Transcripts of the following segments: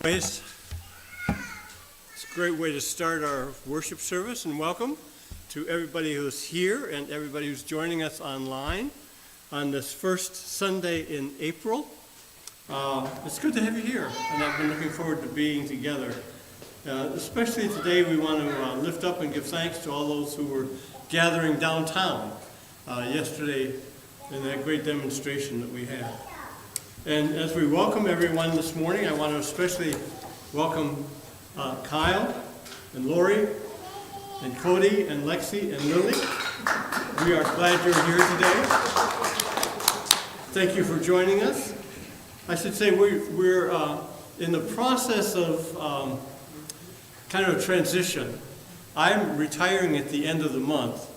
It's a great way to start our worship service, and welcome to everybody who's here and everybody who's joining us online on this first Sunday in April. It's good to have you here, and I've been looking forward to being together. Especially today, we want to lift up and give thanks to all those who were gathering downtown yesterday in that great demonstration that we had. And as we welcome everyone this morning, I want to especially welcome Kyle and Lori and Cody and Lexi and Lily. We are glad you're here today. Thank you for joining us. I should say we're in the process of kind of a transition. I'm retiring at the end of the month,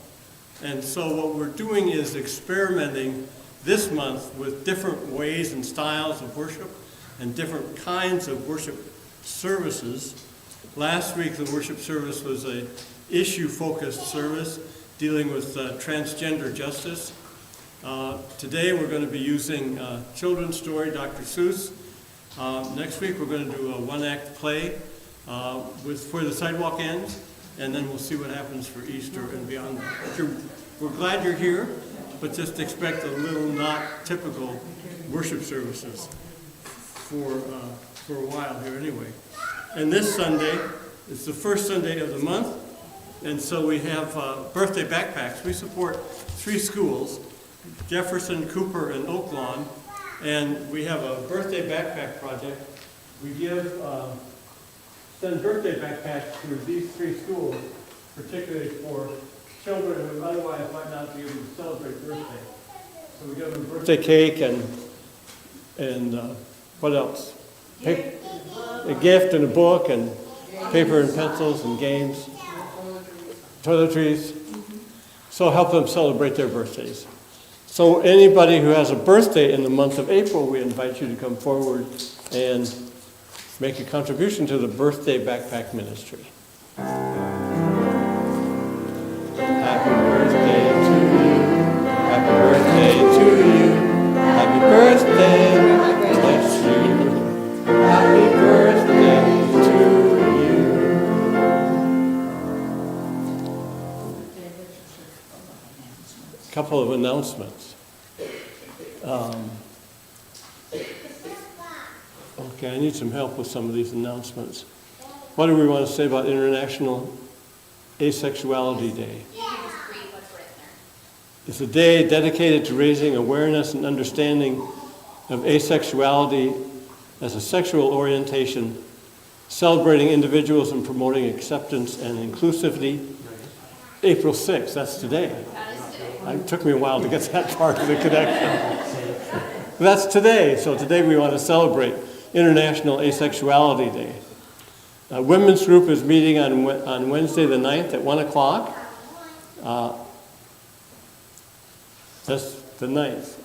and so what we're doing is experimenting this month with different ways and styles of worship and different kinds of worship services. Last week the worship service was an issue-focused service dealing with transgender justice. Today we're going to be using children's story, Dr. Seuss. Next week we're going to do a one-act play with Where the Sidewalk Ends, and then we'll see what happens for Easter and beyond that. We're glad you're here, but just expect a little not typical worship services for a while here anyway. And this Sunday is the first Sunday of the month, and so we have birthday backpacks. We support 3 schools, Jefferson, Cooper, and Oak Lawn, and we have a birthday backpack project. We send birthday backpacks to these 3 schools, particularly for children who otherwise might not be able to celebrate birthday. So we give them a birthday cake and what else? A gift and a book and paper and pencils and games, toiletries. So help them celebrate their birthdays. So anybody who has a birthday in the month of April, we invite you to come forward and make a contribution to the Birthday Backpack Ministry. Happy birthday to you. Happy birthday to you. Happy birthday, bless you. Happy birthday to you. A couple of announcements. Okay, I need some help with some of these announcements. What do we want to say about International Asexuality Day? It's a day dedicated to raising awareness and understanding of asexuality as a sexual orientation, celebrating individuals and promoting acceptance and inclusivity. April 6th, that's today. It took me a while to get that part of the connection. That's today, so today we want to celebrate International Asexuality Day. A women's group is meeting on Wednesday the 9th at 1 o'clock. That's the 9th,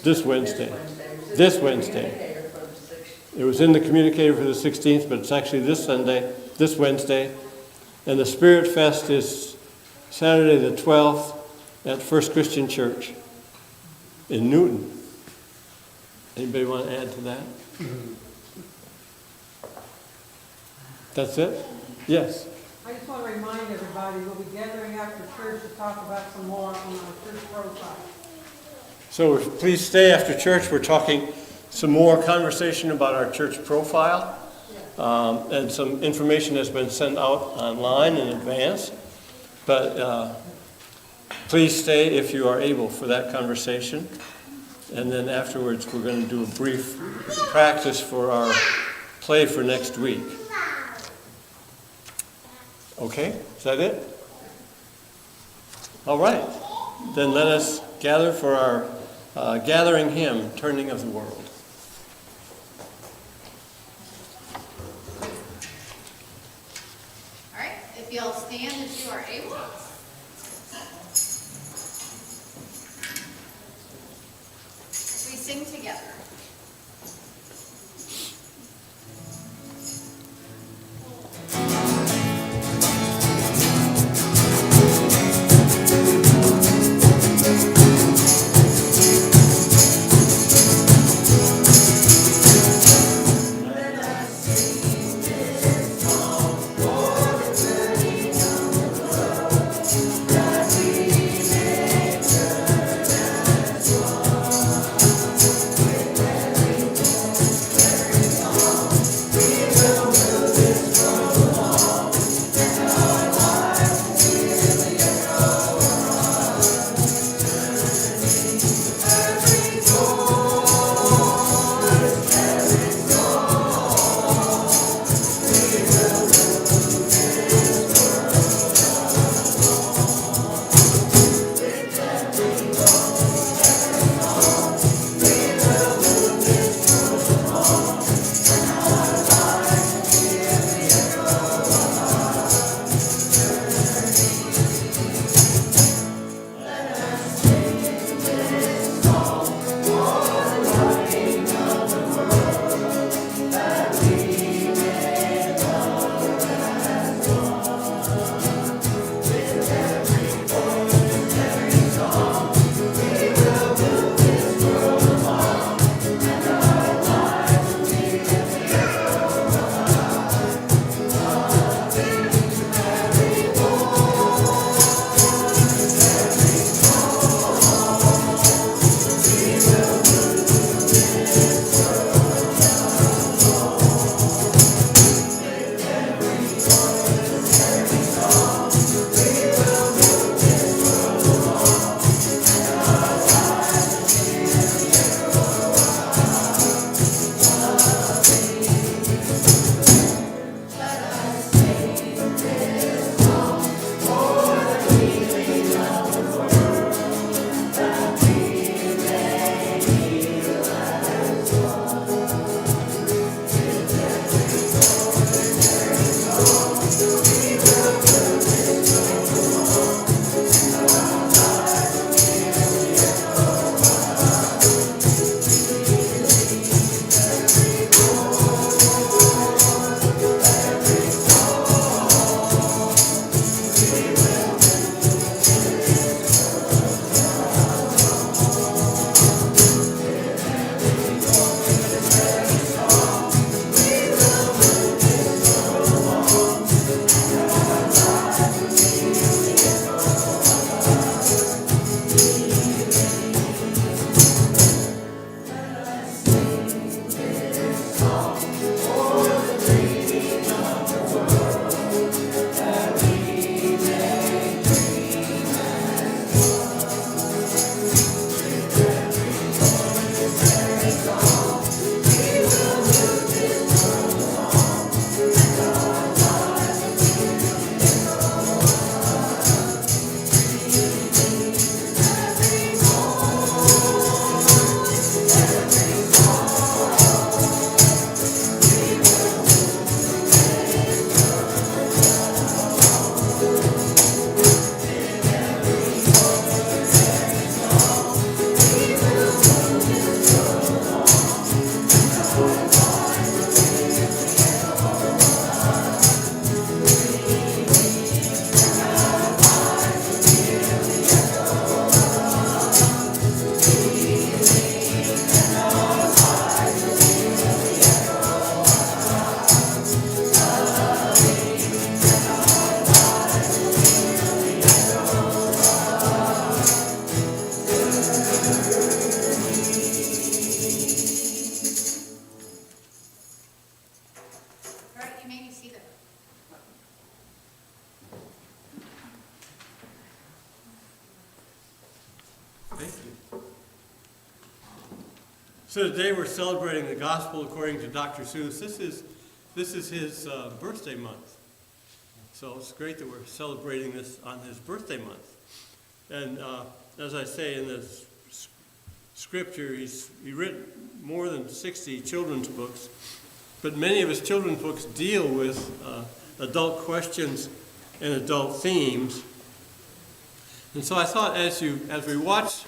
this Wednesday. This Wednesday. It was in the communicator for the 16th, but it's actually this Wednesday. And the Spirit Fest is Saturday the 12th at First Christian Church in Newton. Anybody want to add to that? That's it? Yes. I just want to remind everybody, we'll be gathering after church to talk about some more on our church profile. So please stay after church. We're talking some more conversation about our church profile. And some information has been sent out online in advance. But please stay if you are able for that conversation. And then afterwards we're going to do a brief practice for our play for next week. Okay, is that it? All right, then let us gather for our gathering hymn, Turning of the World. All right, if you'll stand as you are able. We sing together. Let us sing. either. Thank you. So today we're celebrating the Gospel according to Dr. Seuss. This is his birthday month. So it's great that we're celebrating this on his birthday month. And as I say in this scripture, he written more than 60 children's books, but many of his children's books deal with adult questions and adult themes. And so I thought as we watch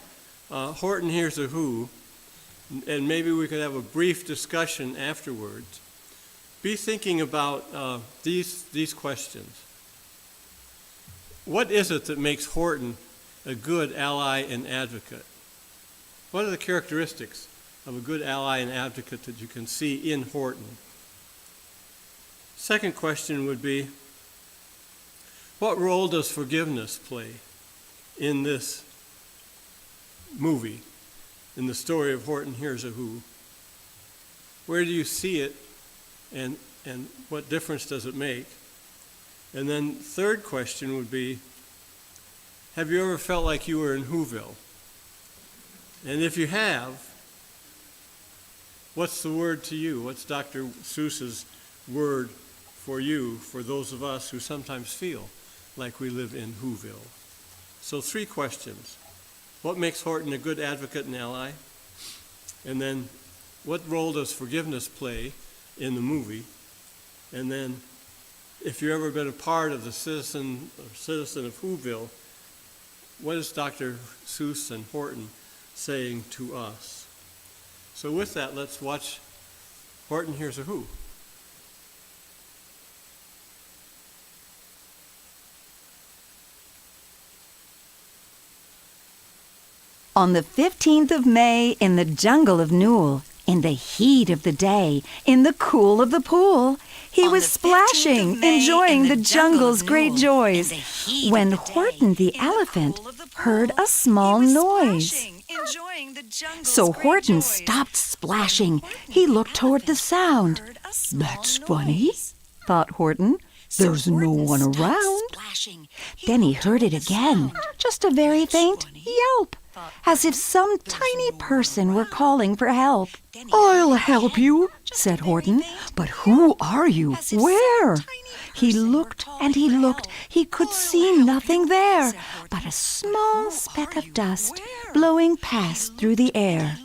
Horton Hears a Who, and maybe we could have a brief discussion afterwards, be thinking about these questions. What is it that makes Horton a good ally and advocate? What are the characteristics of a good ally and advocate that you can see in Horton? Second question would be, what role does forgiveness play in this movie, in the story of Horton Hears a Who? Where do you see it, and what difference does it make? And then third question would be, have you ever felt like you were in Whoville? And if you have, what's the word to you? What's Dr. Seuss's word for you, for those of us who sometimes feel like we live in Whoville? So 3 questions. What makes Horton a good advocate and ally? And then, what role does forgiveness play in the movie? And then, if you've ever been a part of the citizen of Whoville, what is Dr. Seuss and Horton saying to us? So with that, let's watch Horton Hears a Who. On the 15th of May, in the jungle of Newell, in the heat of the day, in the cool of the pool, he was splashing, enjoying the jungle's great joys, when Horton the elephant heard a small noise. So Horton stopped splashing. He looked toward the sound. "That's funny," thought Horton. "There's no one around." Then he heard it again, just a very faint yelp, as if some tiny person were calling for help. "I'll help you," said Horton. "But who are you? Where?" He looked and he looked. He could see nothing there but a small speck of dust blowing past through the air.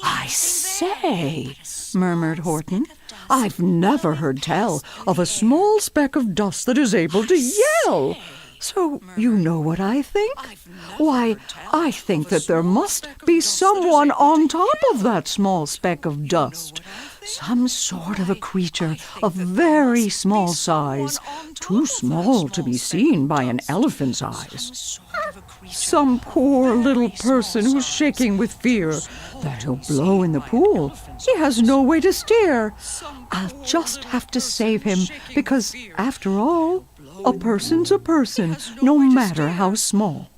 "I say," murmured Horton, "I've never heard tell of a small speck of dust that is able to yell. So you know what I think? Why, I think that there must be someone on top of that small speck of dust. Some sort of a creature of very small size, too small to be seen by an elephant's eyes. Some poor little person who's shaking with fear that he'll blow in the pool. He has no way to steer. I'll just have to save him because, after all, a person's a person, no matter how small."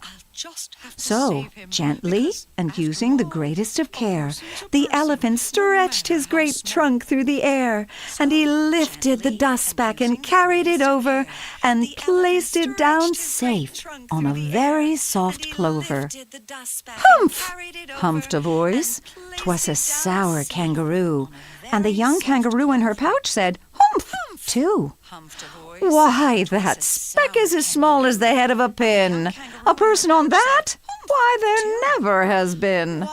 So, gently and using the greatest of care, the elephant stretched his great trunk through the air, and he lifted the dust speck and carried it over and placed it down safe on a very soft clover. "Humph!" humphed a voice. 'Twas a sour kangaroo, and the young kangaroo in her pouch said, "Humph!" too. "Why, that speck is as small as the head of a pin. A person on that? Why, there never has been."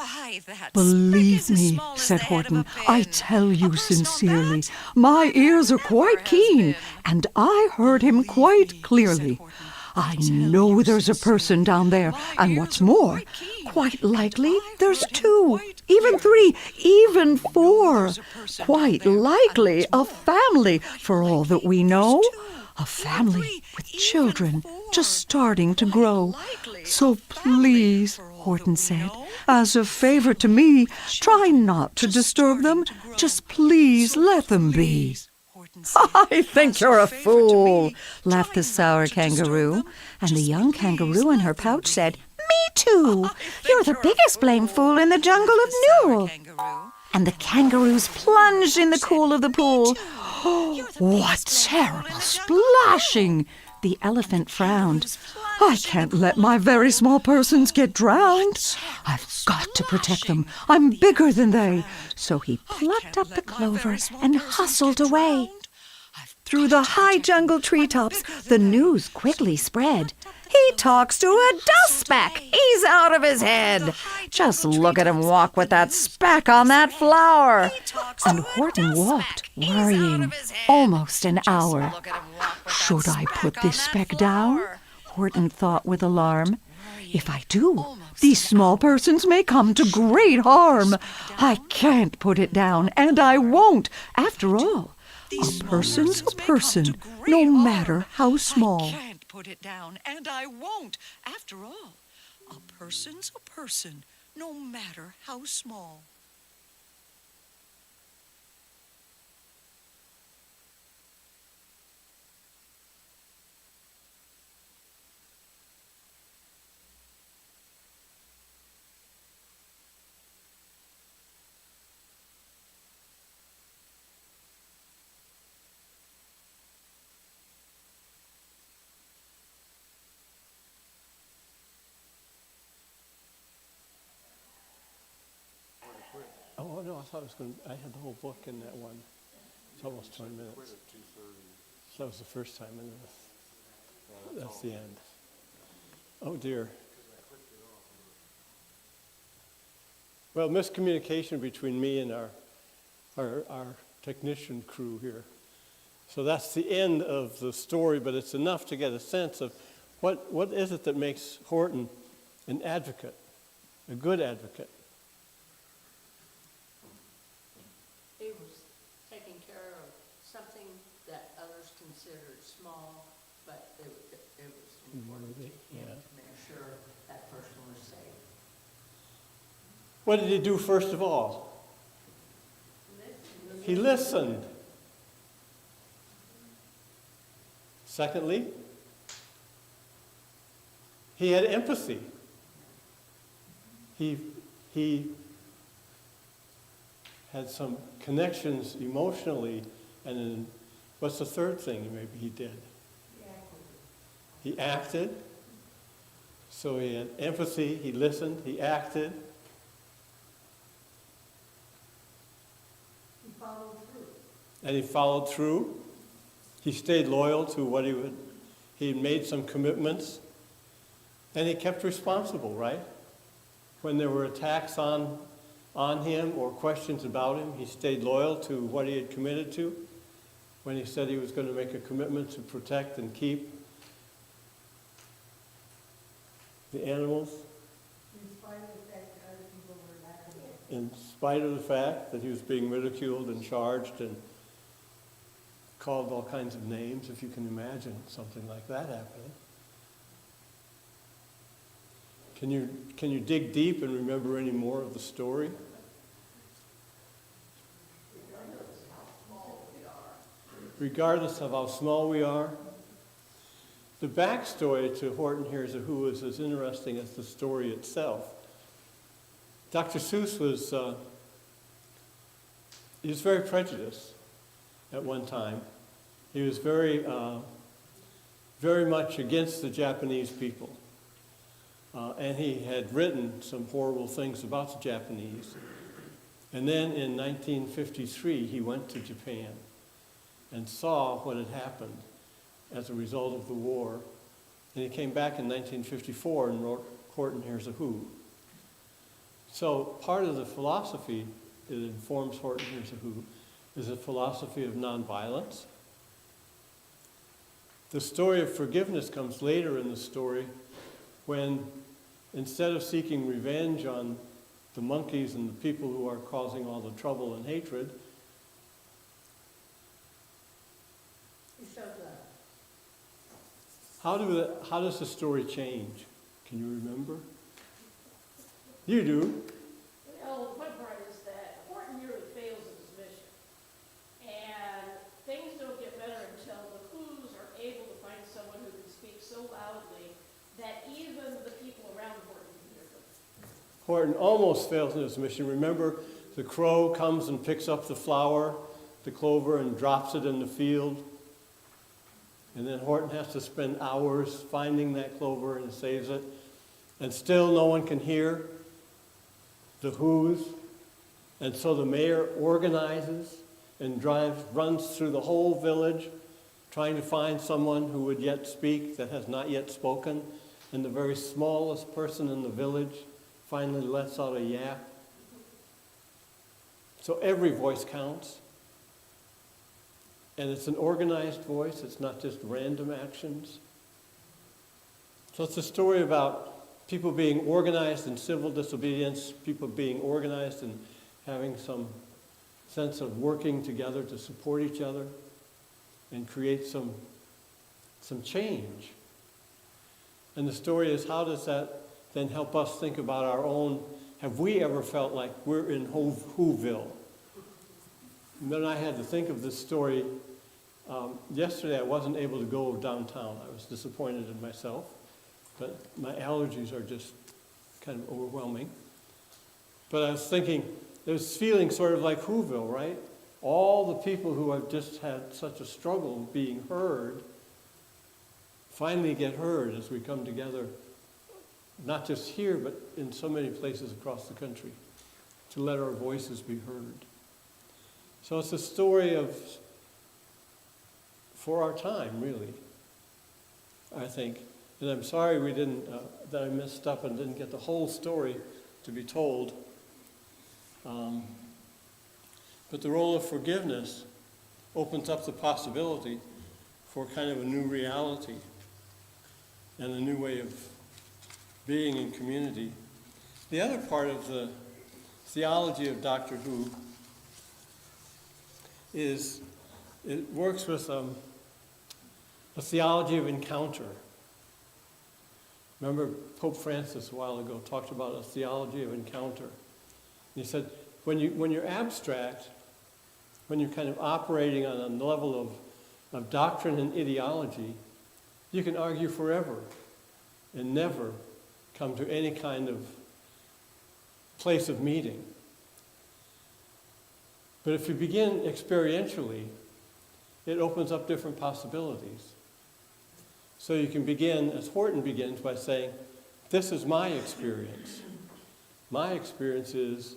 "Believe me," said Horton, "I tell you sincerely, my ears are quite keen, and I heard him quite clearly. I know there's a person down there, and what's more, quite likely there's 2, even 3, even 4. Quite likely a family, for all that we know. A family with children just starting to grow. So please," Horton said, "as a favor to me, try not to disturb them. Just please let them be." "I think you're a fool," laughed the sour kangaroo. And the young kangaroo in her pouch said, "Me too. You're the biggest blame fool in the jungle of Newell." And the kangaroos plunged in the cool of the pool. What terrible splashing! The elephant frowned. I can't let my very small persons get drowned. I've got to protect them. I'm bigger than they. So he plucked up the clover and hustled away. Through the high jungle treetops, the news quickly spread. He talks to a dust speck. He's out of his head. Just look at him walk with that speck on that flower. And Horton walked, worrying, almost an hour. Should I put this speck down? Horton thought with alarm. If I do, these small persons may come to great harm. I can't put it down, and I won't. After all, a person's a person, no matter how small. I can't put it down, and I won't. After all, a person's a person, no matter how small. Oh, no, I thought it was going to, I had the whole book in that one. It's almost 20 minutes. So that was the first time, and that's the end. Oh, dear. Well, miscommunication between me and our technician crew here. So that's the end of the story, but it's enough to get a sense of what is it that makes Horton an advocate, a good advocate. He was taking care of something that others considered small, but it was important to him to make sure that person was safe. What did he do first of all? He listened. Secondly, he had empathy. He had some connections emotionally, and then what's the third thing maybe he did? He acted. So he had empathy, he listened, he acted. He followed through. And he followed through. He stayed loyal to what he made some commitments. And he kept responsible, right? When there were attacks on him or questions about him, he stayed loyal to what he had committed to. When he said he was going to make a commitment to protect and keep the animals. In spite of the fact that other people were laughing at him. In spite of the fact that he was being ridiculed and charged and called all kinds of names, if you can imagine something like that happening. Can you dig deep and remember any more of the story? Regardless of how small we are. The backstory to Horton Hears a Who is as interesting as the story itself. Dr. Seuss was very prejudiced at one time. He was very much against the Japanese people. And he had written some horrible things about the Japanese. And then in 1953, he went to Japan and saw what had happened as a result of the war. And he came back in 1954 and wrote Horton Hears a Who. So part of the philosophy that informs Horton Hears a Who is a philosophy of nonviolence. The story of forgiveness comes later in the story when, instead of seeking revenge on the monkeys and the people who are causing all the trouble and hatred, He shows up. how does the story change? Can you remember? You do. Well, one part is that Horton nearly fails in his mission. And things don't get better until the Who's are able to find someone who can speak so loudly that even the people around Horton can hear them. Horton almost fails in his mission. Remember, the crow comes and picks up the flower the clover and drops it in the field. And then Horton has to spend hours finding that clover and saves it. And still no one can hear the who's. And so the mayor organizes and runs through the whole village, trying to find someone who would yet speak that has not yet spoken. And the very smallest person in the village finally lets out a yap. So every voice counts. And it's an organized voice. It's not just random actions. So it's a story about people being organized in civil disobedience, people being organized and having some sense of working together to support each other and create some change. And the story is, how does that then help us think about our own, have we ever felt like we're in Whoville? And then I had to think of this story. Yesterday I wasn't able to go downtown. I was disappointed in myself, but my allergies are just kind of overwhelming. But I was thinking, there's feeling sort of like Whoville, right? All the people who have just had such a struggle being heard finally get heard as we come together, not just here, but in so many places across the country, to let our voices be heard. So it's a story for our time, really, I think. And I'm sorry we didn't, that I messed up and didn't get the whole story to be told. But the role of forgiveness opens up the possibility for kind of a new reality and a new way of being in community. The other part of the theology of Doctor Who is it works with a theology of encounter. Remember Pope Francis a while ago talked about a theology of encounter. And he said, when you're abstract, when you're kind of operating on a level of doctrine and ideology, you can argue forever and never come to any kind of place of meeting. But if you begin experientially, it opens up different possibilities. So you can begin, as Horton begins, by saying, this is my experience. My experience is,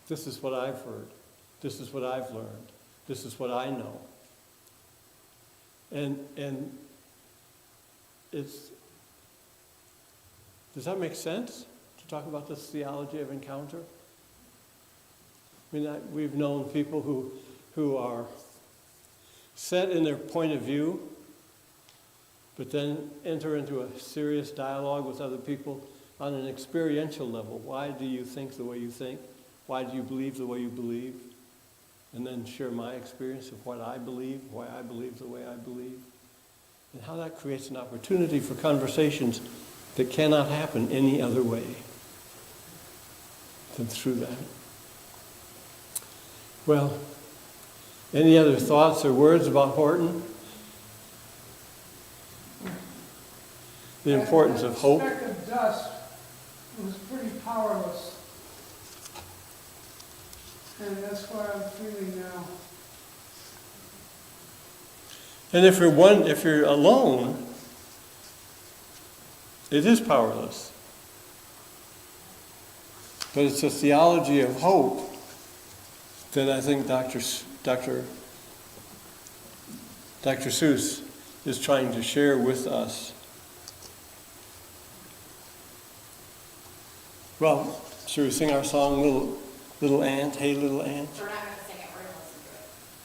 this is what I've heard. This is what I've learned. This is what I know. And it's, does that make sense to talk about this theology of encounter? I mean, we've known people who are set in their point of view, but then enter into a serious dialogue with other people on an experiential level. Why do you think the way you think? Why do you believe the way you believe? And then share my experience of what I believe, why I believe the way I believe, and how that creates an opportunity for conversations that cannot happen any other way than through that. Well, any other thoughts or words about Horton? The importance of hope. That speck of dust was pretty powerless. And that's what I'm feeling now. And if you're alone, it is powerless. But it's a theology of hope that I think Dr. Seuss is trying to share with us. Well, should we sing our song, Little Ant, Hey Little Ant? We're not going to sing it,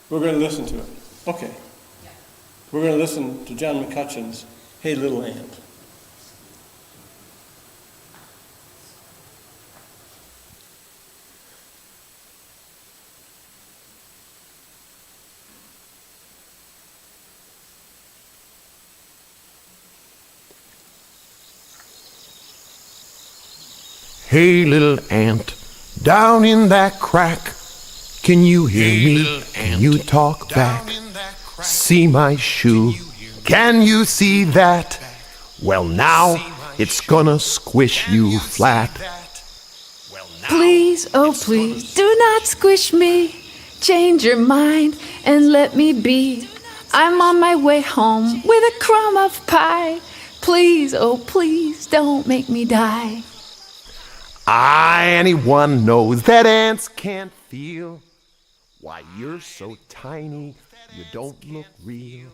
we're going to listen to it. We're going to listen to it. Okay. Yeah. We're going to listen to John McCutcheon's Hey Little Ant. Hey, little ant, down in that crack, can you hear me? Can you talk back? See my shoe? Can you see that? Well, now it's gonna squish you flat. Please, oh please, do not squish me. change your mind and let me be. I'm on my way home with a crumb of pie. Please, oh please, don't make me die. Anyone knows that ants can't feel. Why, you're so tiny, you don't look real.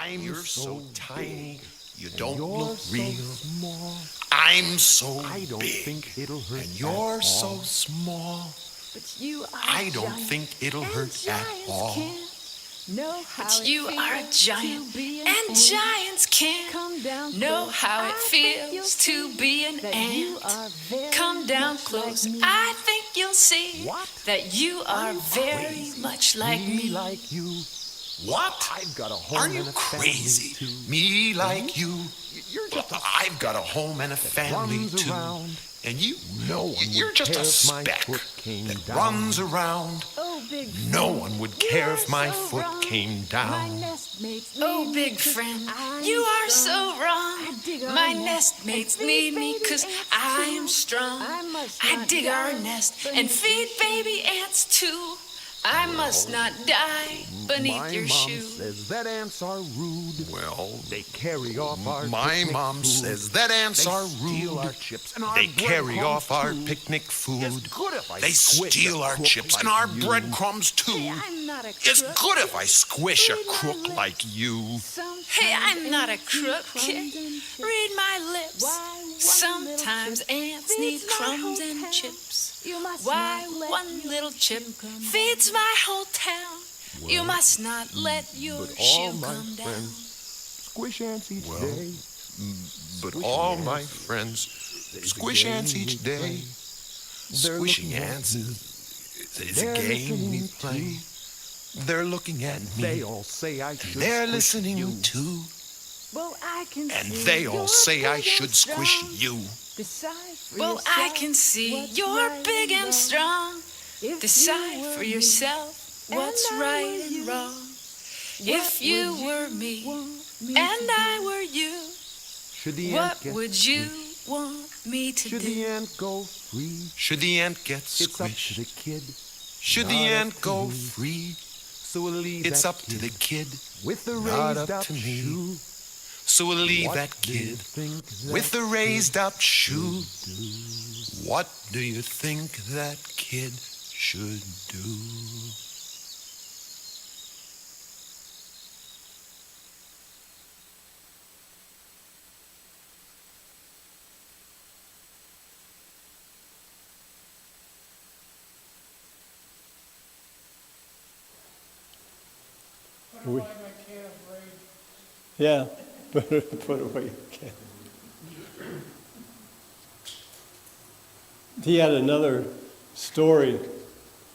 You're so tiny, you don't look real. Small. I'm so I don't big, think it'll hurt and you're so small. But you are I don't think it'll hurt at all. But you are a giant, and giants can't know how it feels to be an ant. Come down close, I think you'll see that you are very much like me. Like you. What? I've got a home Are you and a crazy? family too. Me like you? You're just I've got a home and a family runs too. around. And you? No one You're would just care a if my speck foot came that down. runs around. No one would care if my foot came down. Oh, big friend, you are so wrong. My nestmates need me 'cause I am strong. I dig our nest and feed baby ants too. I must not die beneath your shoe. My mom says that ants are rude. Well, They carry off our my picnic mom food. says that ants They are steal rude. our chips and our They carry breadcrumbs off our too. picnic food. It's good if I They squish steal a our crook chips and like our you. breadcrumbs too. It's good if I squish a crook like you. Hey, I'm not a crook, kid. Read my lips. Sometimes ants need crumbs and chips. Why one little chip feeds my whole town? You must not let your But all shoe my come down. friends squish ants each day. But Squishing all ants my is- friends is a squish game ants we each play. day. They're Squishing looking at ants me. is a They're game we listening play. They're looking at They me. all say I should They're squish listening you. too. Well, I can And they all say I should squish you. Well, I can see you're big and strong. Decide for yourself what's right and wrong. If you were me and I were you, Should the what ant get would you want me to Should do? the ant go free? Should the ant get It's up to squished? the kid. Should the not up ant to go me. free? So we'll leave It's that up to the kid. with the not raised up up to me. shoe. So we'll leave What that do you kid think with that the raised up shoe. do? What do you think that kid should do? We- Yeah, put away your can. He had another story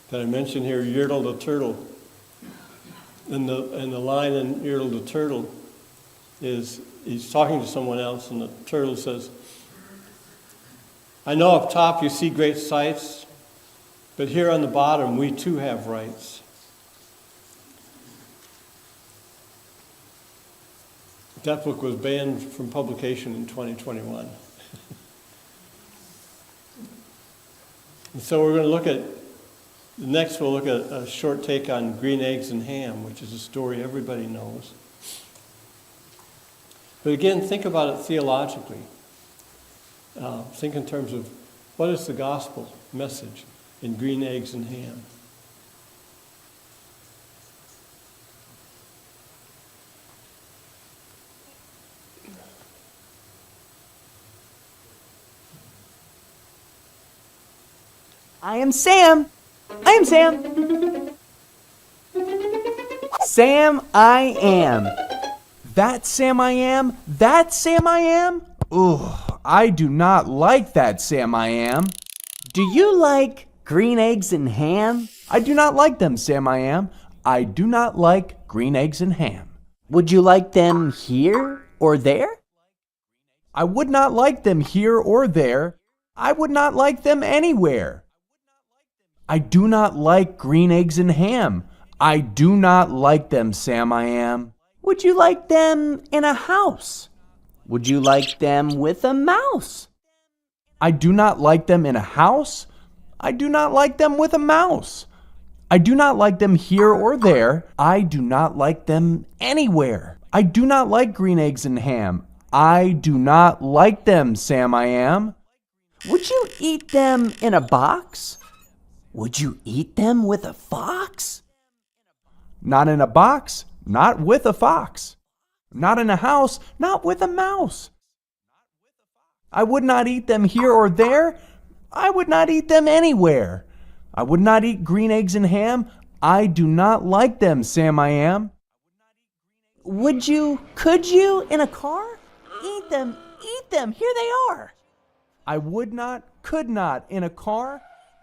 that I mentioned here, Yertle the Turtle. And the line in Yertle the Turtle is, he's talking to someone else, and the turtle says, I know up top you see great sights, but here on the bottom we too have rights. That book was banned from publication in 2021. And so we're going to look at, next we'll look at a short take on Green Eggs and Ham, which is a story everybody knows. But again, think about it theologically. Think in terms of what is the gospel message in Green Eggs and Ham? I am Sam. I am Sam. Sam I am. That Sam I am? That Sam I am? Ugh, I do not like that Sam I am. Do you like green eggs and ham? I do not like them, Sam I am. I do not like green eggs and ham. Would you like them here or there? I would not like them here or there. I would not like them anywhere. I do not like green eggs and ham. I do not like them, Sam I am. Would you like them in a house? Would you like them with a mouse? I do not like them in a house. I do not like them with a mouse. I do not like them here or there. I do not like them anywhere. I do not like green eggs and ham. I do not like them, Sam I Am. Would you eat them in a box? Would you eat them with a fox? Not in a box, not with a fox. Not in a house, not with a mouse. I would not eat them here or there. I would not eat them anywhere. I would not eat green eggs and ham. I do not like them, Sam I Am. Could you, in a car? Eat them, here they are. I would not, could not, in a car.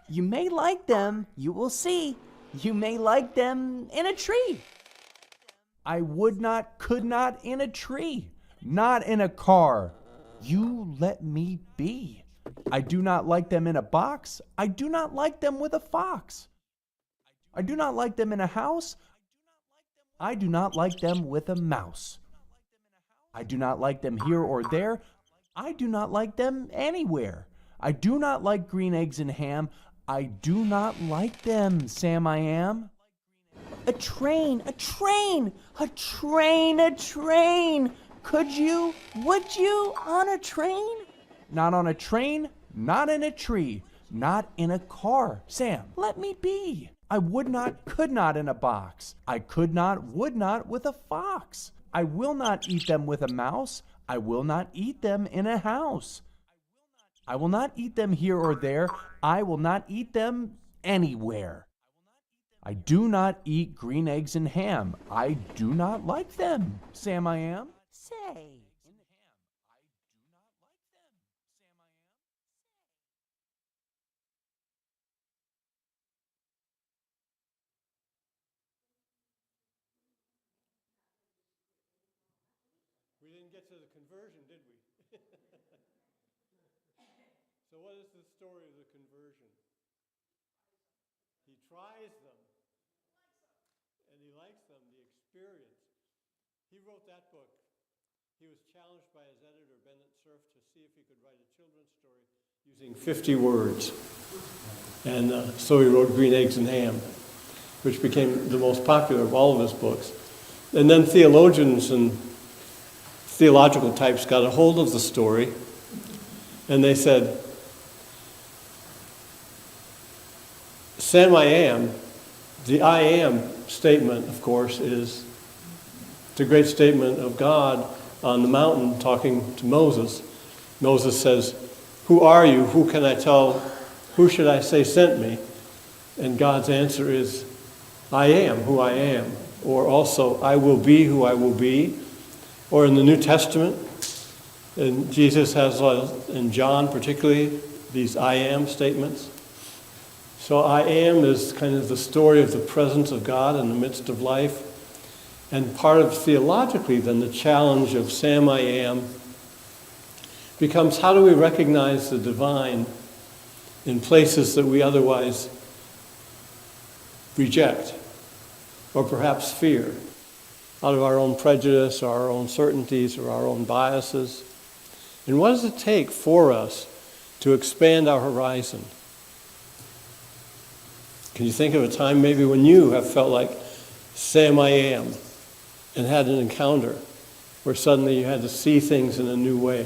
You may like them, you will see. You may like them in a tree. I would not, could not, in a tree. Not in a car. You let me be. I do not like them in a box. I do not like them with a fox. I do not like them in a house. I do not like them with a mouse. I do not like them here or there. I do not like them anywhere. I do not like green eggs and ham. I do not like them, Sam I Am. A train, a train, a train, a train. Would you on a train? Not on a train, not in a tree, not in a car. Sam, let me be. I would not, could not in a box. I could not, would not with a fox. I will not eat them with a mouse. I will not eat them in a house. I will not eat them here or there. I will not eat them anywhere. I do not eat green eggs and ham. I do not like them, Sam I Am. Say. We didn't get to the conversion, did we? So what is the story of the conversion? He tries them, and he likes them, the experience. He wrote that book. He was challenged by his editor, Bennett Cerf, to see if he could write a children's story using 50 words. And so he wrote Green Eggs and Ham, which became the most popular of all of his books. And then theologians and theological types got a hold of the story, and they said, Sam I Am, the I am statement, of course, is the great statement of God on the mountain talking to Moses. Moses says, who are you? Who can I tell? Who should I say sent me? And God's answer is, I am who I am. Or also, I will be who I will be. Or in the New Testament, and Jesus has, in John particularly, these I am statements. So I am is kind of the story of the presence of God in the midst of life. And part of theologically then the challenge of Sam I Am becomes how do we recognize the divine in places that we otherwise reject or perhaps fear out of our own prejudice or our own certainties or our own biases. And what does it take for us to expand our horizon? Can you think of a time maybe when you have felt like Sam I Am and had an encounter where suddenly you had to see things in a new way?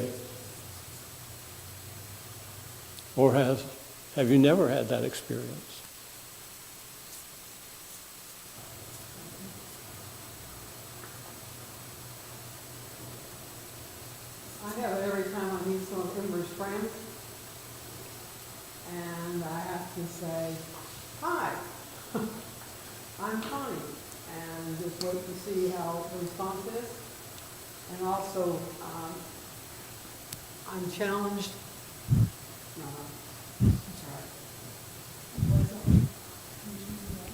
Or have you never had that experience? I have it every time I meet some of Ember's friends. And I have to say, hi, I'm Connie. And just wait to see how the response is. And also, I'm challenged. No,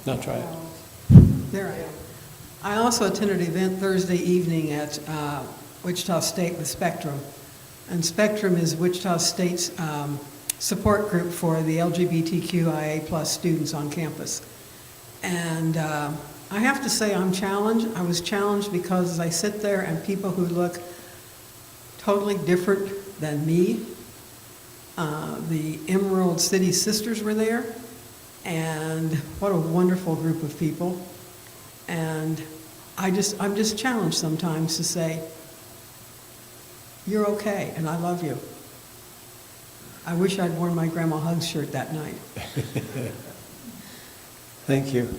Not try it. there I am. I also attended an event Thursday evening at Wichita State with Spectrum. And Spectrum is Wichita State's support group for the LGBTQIA plus students on campus. And I have to say I'm challenged. I was challenged because as I sit there and people who look totally different than me, the Emerald City Sisters were there, And what a wonderful group of people. And I'm just challenged sometimes to say, you're okay, and I love you. I wish I'd worn my Grandma Hugs shirt that night. Thank you.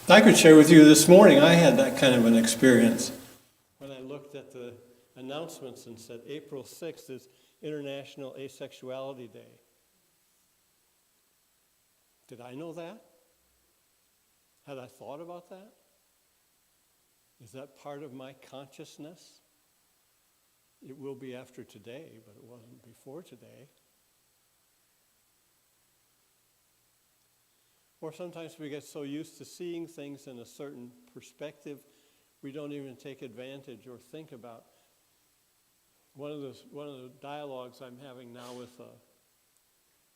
I could share with you this morning, I had that kind of an experience when I looked at the announcements and said April 6th is International Asexuality Day. Did I know that? Had I thought about that? Is that part of my consciousness? It will be after today, but it wasn't before today. Or sometimes we get so used to seeing things in a certain perspective, we don't even take advantage or think about. One of the dialogues I'm having now with a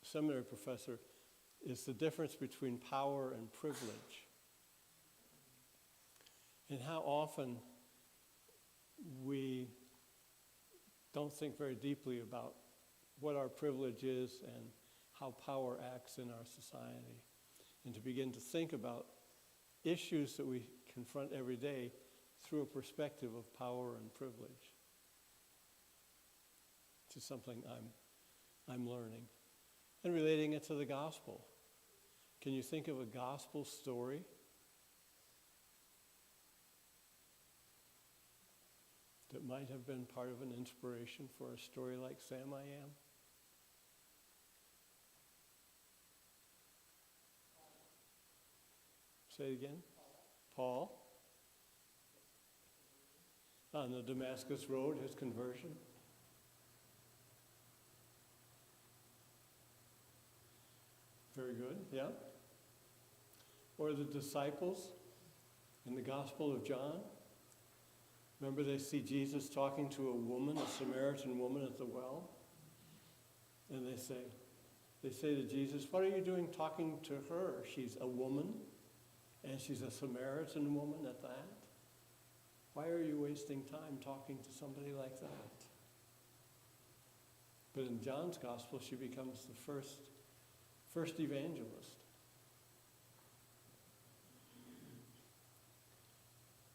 seminary professor is the difference between power and privilege. And how often we don't think very deeply about what our privilege is and how power acts in our society. And to begin to think about issues that we confront every day through a perspective of power and privilege. It's something I'm learning. And relating it to the gospel. Can you think of a gospel story that might have been part of an inspiration for a story like Sam I Am? Say it again. Paul. On the Damascus Road, his conversion. Very good, yeah. Or the disciples in the Gospel of John. Remember, they see Jesus talking to a woman, a Samaritan woman at the well. And they say to Jesus, what are you doing talking to her? She's a woman, and she's a Samaritan woman at that. Why are you wasting time talking to somebody like that? But in John's Gospel, she becomes the first evangelist.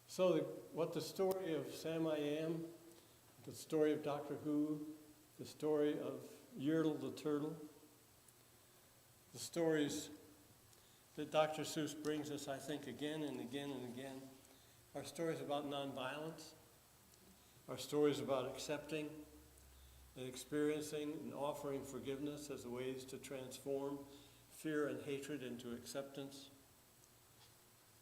So what the story of Sam I Am, the story of Doctor Who, the story of Yertle the Turtle, the stories that Dr. Seuss brings us, I think, again and again and again, are stories about nonviolence, are stories about accepting and experiencing and offering forgiveness as ways to transform fear and hatred into acceptance.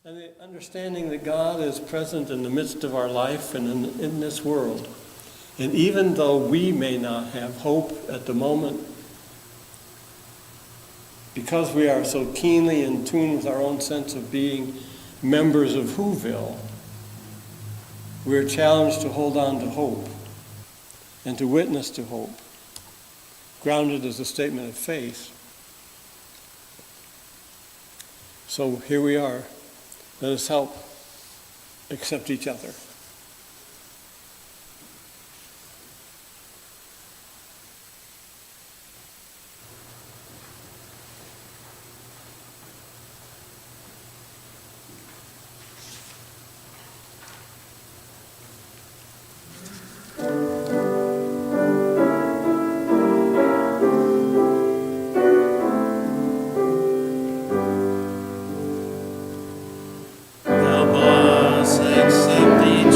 And the understanding that God is present in the midst of our life and in this world. And even though we may not have hope at the moment, because we are so keenly in tune with our own sense of being members of Whoville, we're challenged to hold on to hope and to witness to hope, grounded as a statement of faith. So here we are. Let us help accept each other. Help us accept each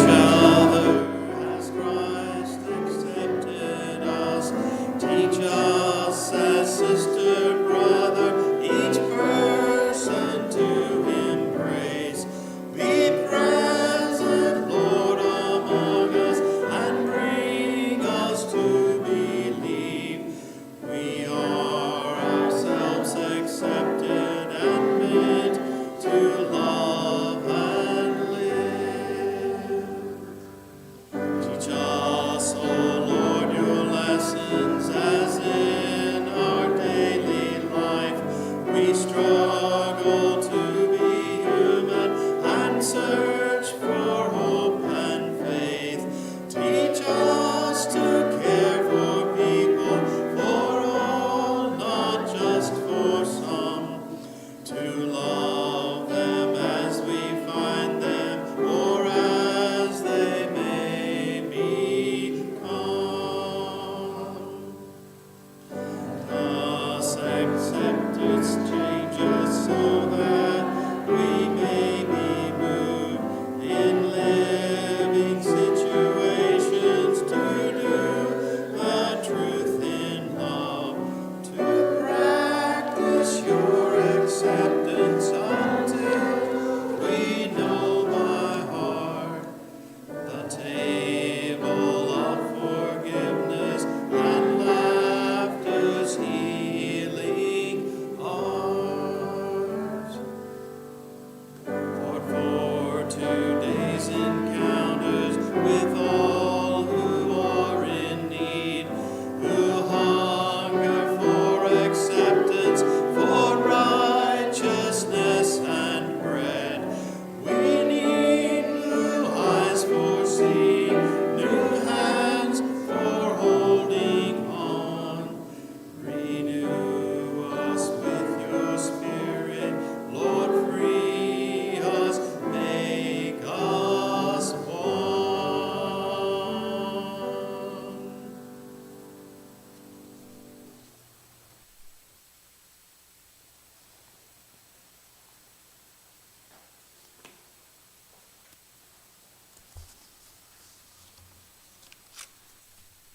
today's encounters with all who are in need, who hunger for acceptance, for righteousness and bread. We need new eyes for seeing, new hands for holding on. Renew us with your Spirit, Lord, free us, make us one.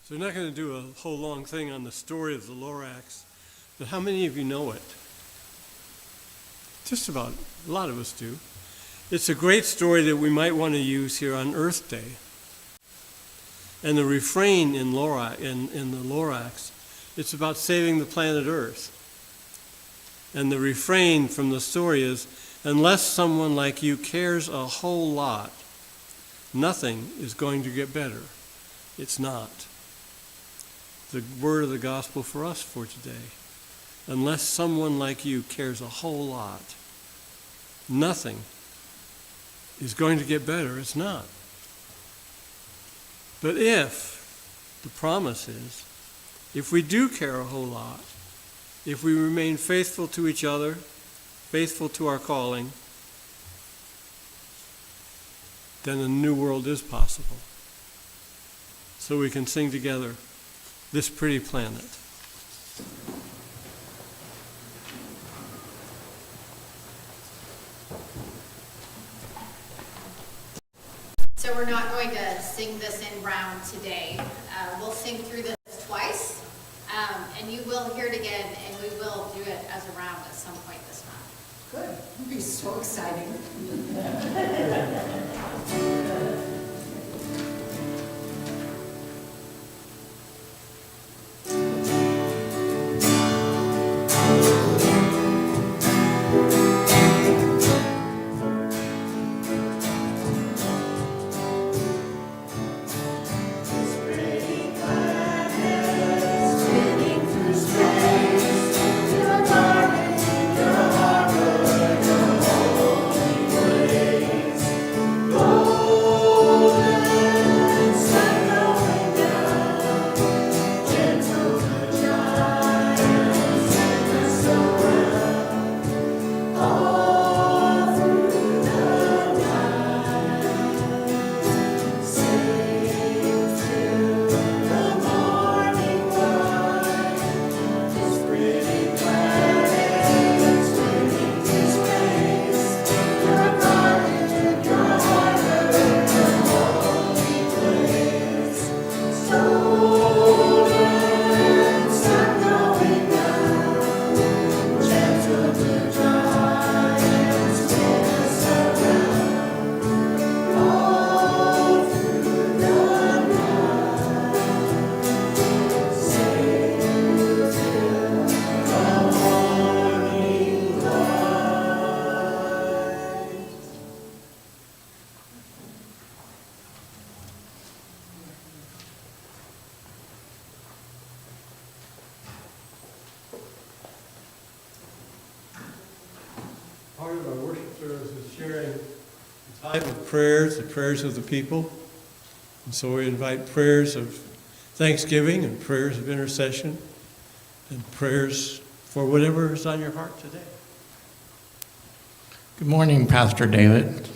So we're not going to do a whole long thing on the story of the Lorax, but how many of you know it? Just about, a lot of us do. It's a great story that we might want to use here on Earth Day. And the refrain in the Lorax, it's about saving the planet Earth. And the refrain from the story is, unless someone like you cares a whole lot, nothing is going to get better. It's not. The word of the gospel for us for today. Unless someone like you cares a whole lot, nothing is going to get better. It's not. But if, the promise is, if we do care a whole lot, if we remain faithful to each other, faithful to our calling, then a new world is possible. So we can sing together, This Pretty Planet. So we're not going to sing this in round today. We'll sing through this twice, and you will hear it again, and we will do it as a round at some point this month. Good, it'll be so exciting. Part of our worship service is sharing the time of prayers, the prayers of the people. And so we invite prayers of thanksgiving and prayers of intercession and prayers for whatever is on your heart today. Good morning, Pastor David.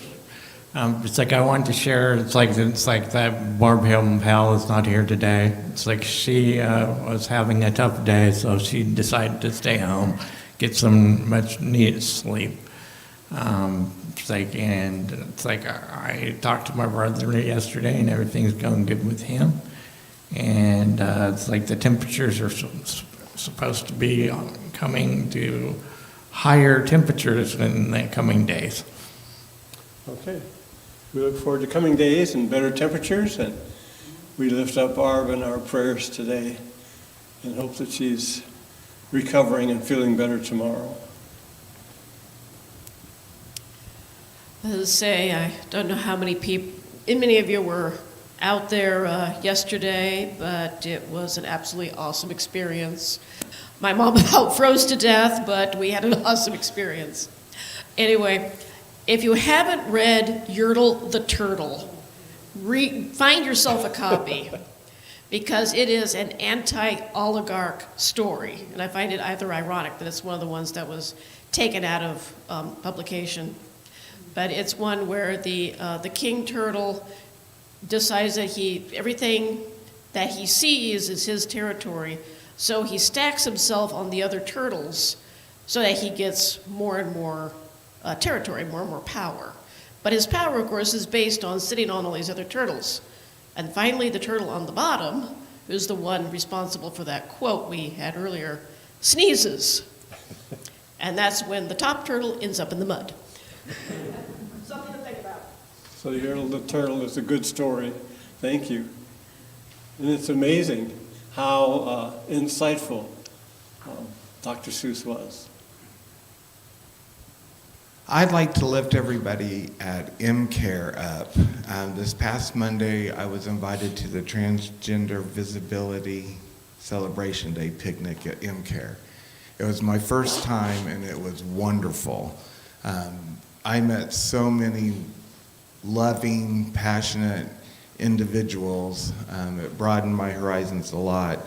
It's like I wanted to share. It's like that Barb Hillman pal is not here today. It's like she was having a tough day, so she decided to stay home, get some much needed sleep. It's like I talked to my brother yesterday, and everything's going good with him. And it's like the temperatures are supposed to be coming to higher temperatures in the coming days. Okay. We look forward to coming days and better temperatures, and we lift up Barb in our prayers today and hope that she's recovering and feeling better tomorrow. say, I don't know how many people, many of you were out there yesterday, but it was an absolutely awesome experience. My mom about froze to death, but we had an awesome experience. Anyway, if you haven't read Yertle the Turtle, find yourself a copy, because it is an anti-oligarch story. And I find it either ironic that it's one of the ones that was taken out of publication. But it's one where the king turtle decides that everything that he sees is his territory, so he stacks himself on the other turtles so that he gets more and more territory, more and more power. But his power, of course, is based on sitting on all these other turtles. And finally, the turtle on the bottom, who's the one responsible for that quote we had earlier, sneezes. And that's when the top turtle ends up in the mud. Something to think about. So Yertle the Turtle is a good story. Thank you. And it's amazing how insightful Dr. Seuss was. I'd like to lift everybody at MCare up. This past Monday, I was invited to the Transgender Visibility Celebration Day picnic at MCare. It was my first time, and it was wonderful. I met so many loving, passionate individuals. It broadened my horizons a lot.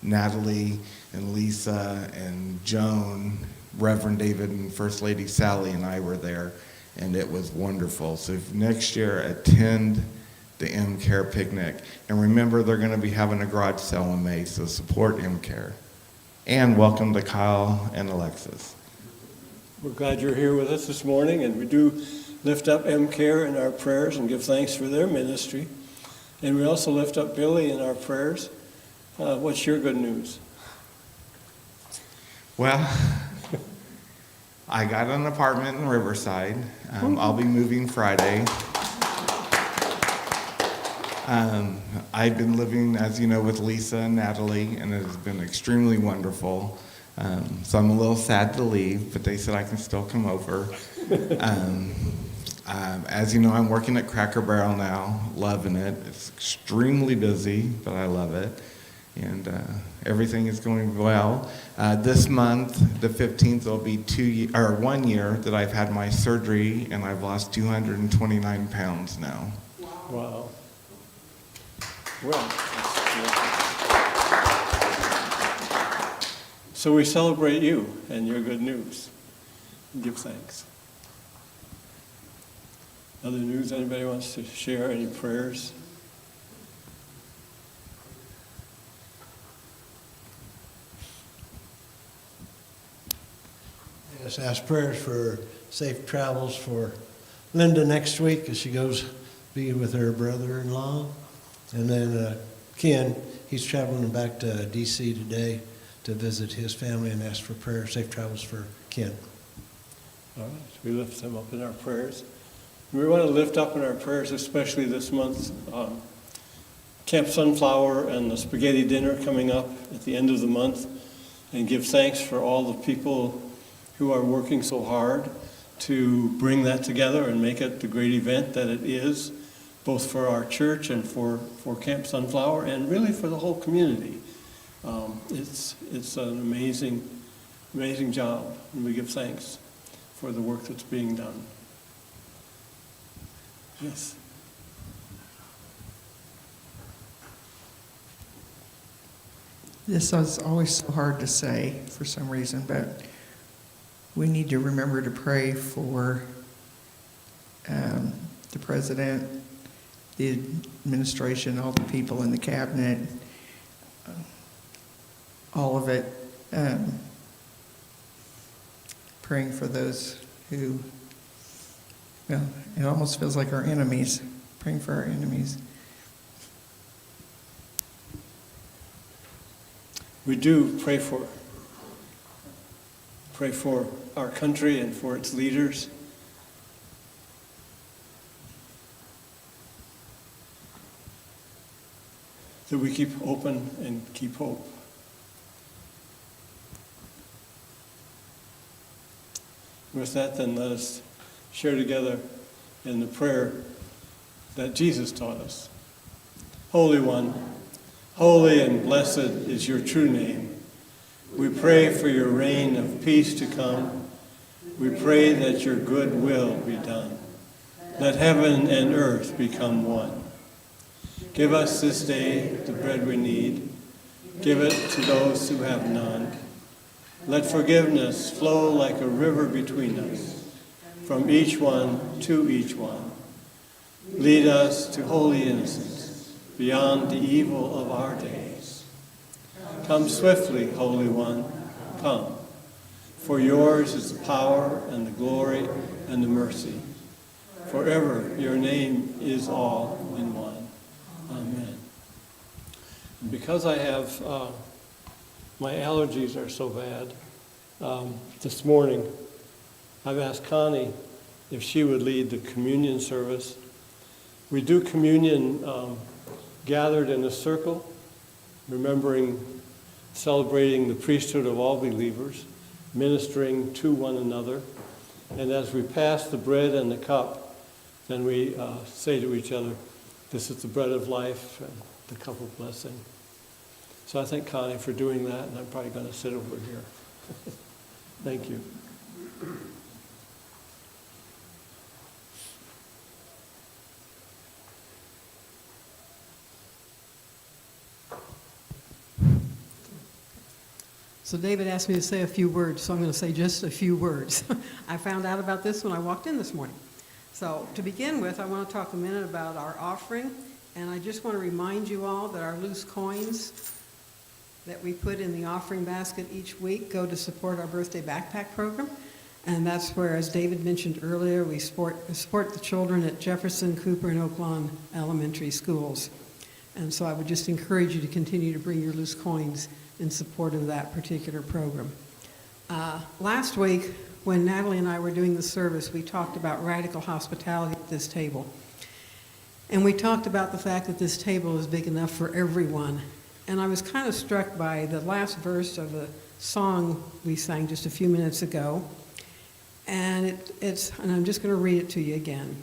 Natalie and Lisa and Joan, Reverend David and First Lady Sally and I were there, and it was wonderful. So if next year, attend the MCare picnic. And remember, they're going to be having a garage sale in May, so support MCare. And welcome to Kyle and Alexis. We're glad you're here with us this morning, and we do lift up MCare in our prayers and give thanks for their ministry. And we also lift up Billy in our prayers. What's your good news? Well, I got an apartment in Riverside. I'll be moving Friday. I've been living, as you know, with Lisa and Natalie, and it has been extremely wonderful. So I'm a little sad to leave, but they said I can still come over. As you know, I'm working at Cracker Barrel now, loving it. It's extremely busy, but I love it. And everything is going well. This month, the 15th, will be 1 year that I've had my surgery, and I've lost 229 pounds now. Wow. Well, so we celebrate you and your good news and give thanks. Other news anybody wants to share? Any prayers? Yes, ask prayers for safe travels for Linda next week as she goes be with her brother-in-law. And then Ken, he's traveling back to D.C. today to visit his family and ask for prayer. Safe travels for Ken. All right, we lift them up in our prayers. We want to lift up in our prayers, especially this month, Camp Sunflower and the spaghetti dinner coming up at the end of the month, and give thanks for all the people who are working so hard to bring that together and make it the great event that it is, both for our church and for Camp Sunflower, and really for the whole community. It's an amazing job, and we give thanks for the work that's being done. Yes. This is always so hard to say for some reason, but we need to remember to pray for the president, the administration, all the people in the cabinet, all of it, praying for those who, well, it almost feels like our enemies, praying for our enemies. We do pray for our country and for its leaders. That we keep open and keep hope. With that, then let us share together in the prayer that Jesus taught us. Holy One, holy and blessed is your true name. We pray for your reign of peace to come. We pray that your good will be done. Let heaven and earth become one. Give us this day the bread we need. Give it to those who have none. Let forgiveness flow like a river between us, from each one to each one. Lead us to holy innocence, beyond the evil of our days. Come swiftly, Holy One, come. For yours is the power and the glory and the mercy. Forever your name is all in one. Amen. And because I have, my allergies are so bad, this morning I've asked Connie if she would lead the communion service. We do communion gathered in a circle, remembering, celebrating the priesthood of all believers, ministering to one another. And as we pass the bread and the cup, then we say to each other, this is the bread of life and the cup of blessing. So I thank Connie for doing that, and I'm probably going to sit over here. Thank you. So David asked me to say a few words, so I'm going to say just a few words. I found out about this when I walked in this morning. So to begin with, I want to talk a minute about our offering, and I just want to remind you all that our loose coins that we put in the offering basket each week go to support our birthday backpack program. And that's where, as David mentioned earlier, we support the children at Jefferson, Cooper, and Oak Lawn elementary schools. And so I would just encourage you to continue to bring your loose coins in support of that particular program. Last week, when Natalie and I were doing the service, we talked about radical hospitality at this table. And we talked about the fact that this table is big enough for everyone. And I was kind of struck by the last verse of a song we sang just a few minutes ago. And and I'm just going to read it to you again.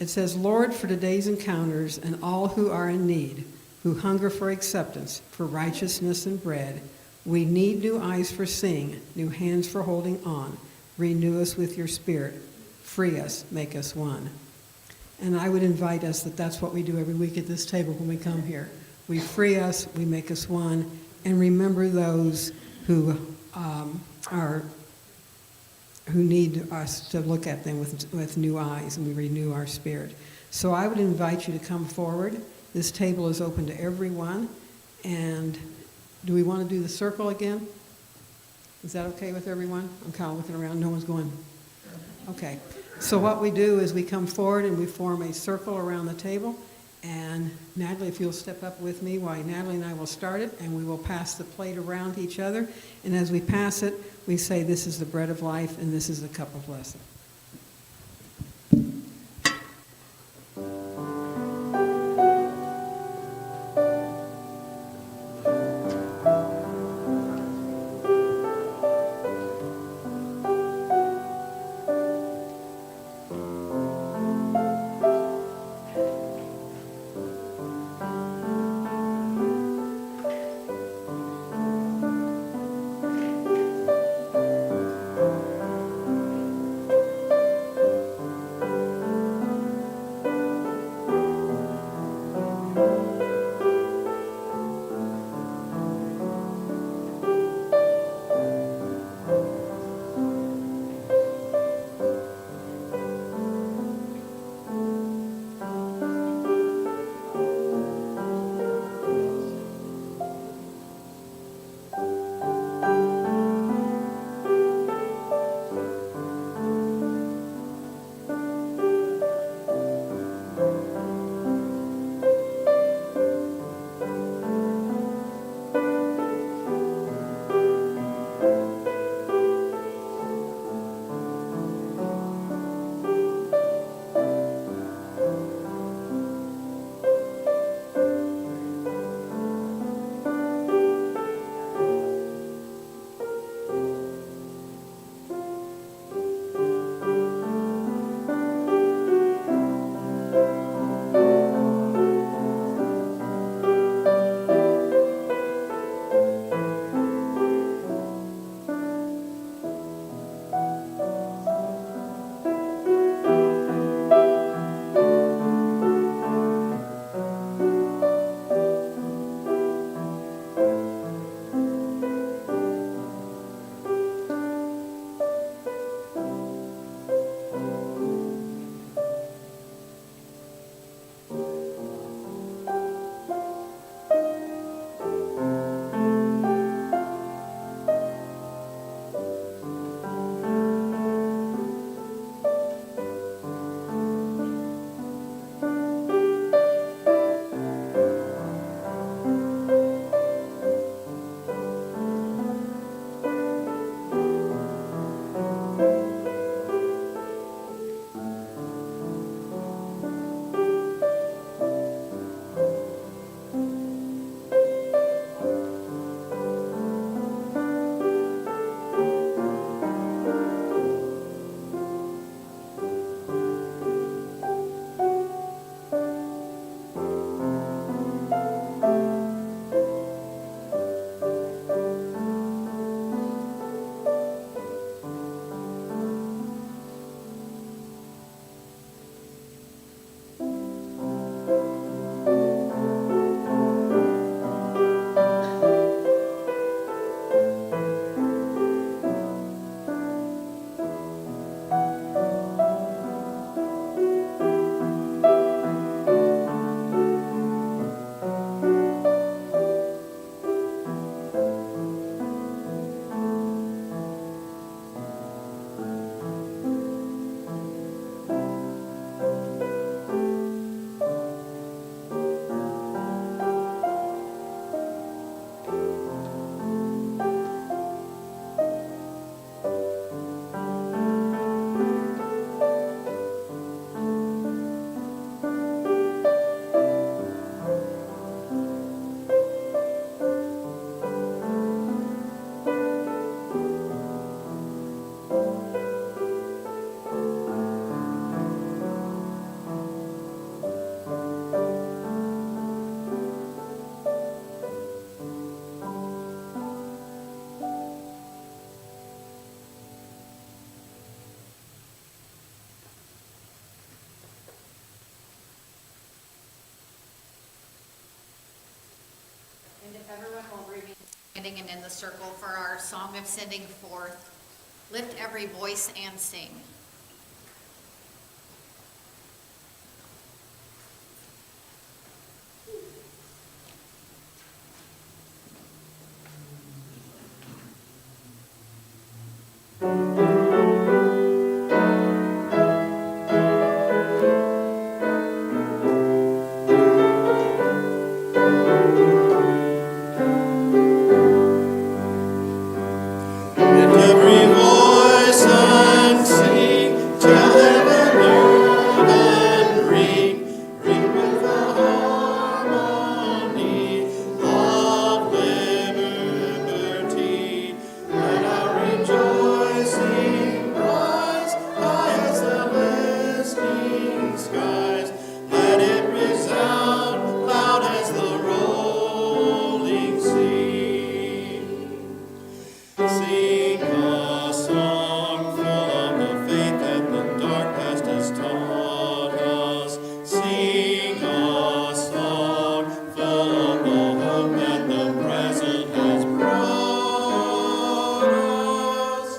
It says, Lord, for today's encounters and all who are in need, who hunger for acceptance, for righteousness and bread, we need new eyes for seeing, new hands for holding on. Renew us with your spirit. Free us, make us one. And I would invite us that that's what we do every week at this table when we come here. We free us, we make us one, and remember those who need us to look at them with new eyes, and we renew our spirit. So I would invite you to come forward. This table is open to everyone. And do we want to do the circle again? Is that okay with everyone? I'm kind of looking around, no one's going. Okay. So what we do is we come forward and we form a circle around the table. And Natalie, if you'll step up with me while Natalie and I will start it, and we will pass the plate around to each other. And as we pass it, we say, this is the bread of life, and this is the cup of blessing. standing and in the circle for our song of sending forth. Lift every voice and sing. Every voice and sing till heaven earth and ring with the harmony of liberty. Let our rejoicing rise high as the listening skies. Let it resound loud as the rolling sea. Sing a song full of the faith that the dark past has taught us. Sing a song full of the hope that the present has brought us.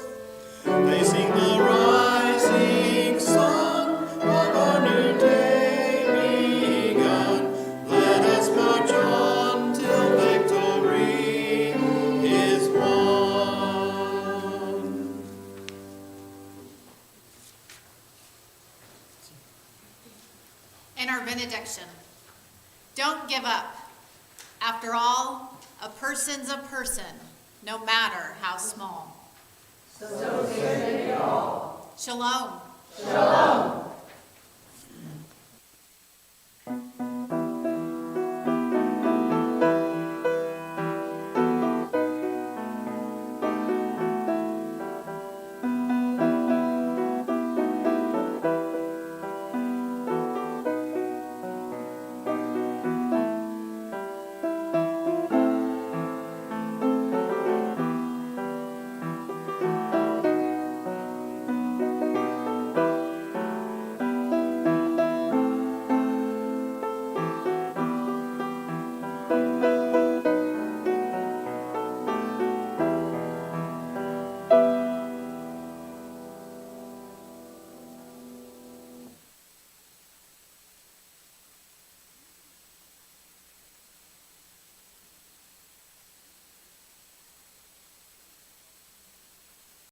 Facing the rising sun of our new day begun, let us march on till victory is won. And our benediction. Don't give up. After all, a person's a person, no matter how small. So say it all. Shalom. Shalom.